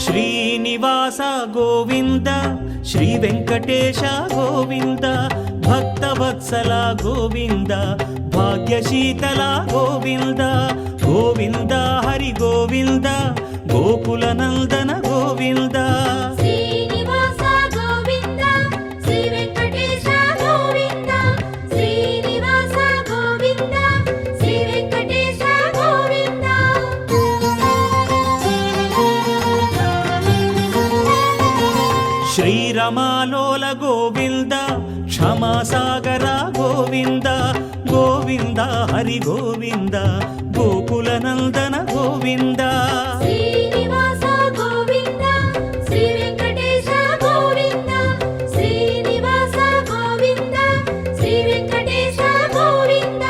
శ్రీనివాస గోవింద, శ్రీ వెంకటేశ గోవింద, భక్తవత్సల గోవింద, భాగ్యశీతల గోవింద, గోవింద హరి గోవింద, గోకుల నందన గోవింద. శ్రీనివాస గోవింద, శ్రీ వెంకటేశ గోవింద, శ్రీనివాస గోవింద, శ్రీ వెంకటేశ గోవింద. శ్రీరమాలోల గోవింద, క్షమాసాగర గోవింద, గోవింద హరి గోవింద, గోకుల నందన గోవింద. శ్రీనివాస గోవింద, శ్రీ వెంకటేశ గోవింద, శ్రీనివాస గోవింద, శ్రీ వెంకటేశ గోవింద.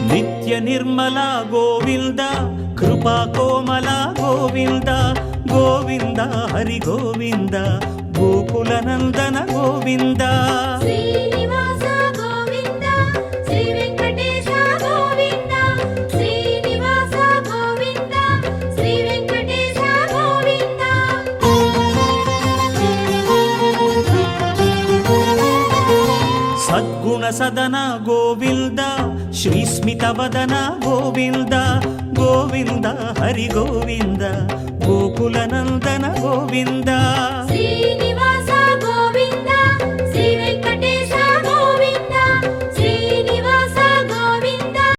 నిత్య నిర్మల గోవింద, కృపా కోమల గోవింద, గోవింద హరి గోవింద, గోకుల నందన గోవింద. శ్రీనివాస గోవింద, శ్రీ వెంకటేశ గోవింద, శ్రీనివాస గోవింద, శ్రీ వెంకటేశ గోవింద. సద్గుణ సదన గోవింద, శ్రీస్మిత వదన గోవింద, గోవింద హరి గోవింద, గోకుల నందన గోవింద.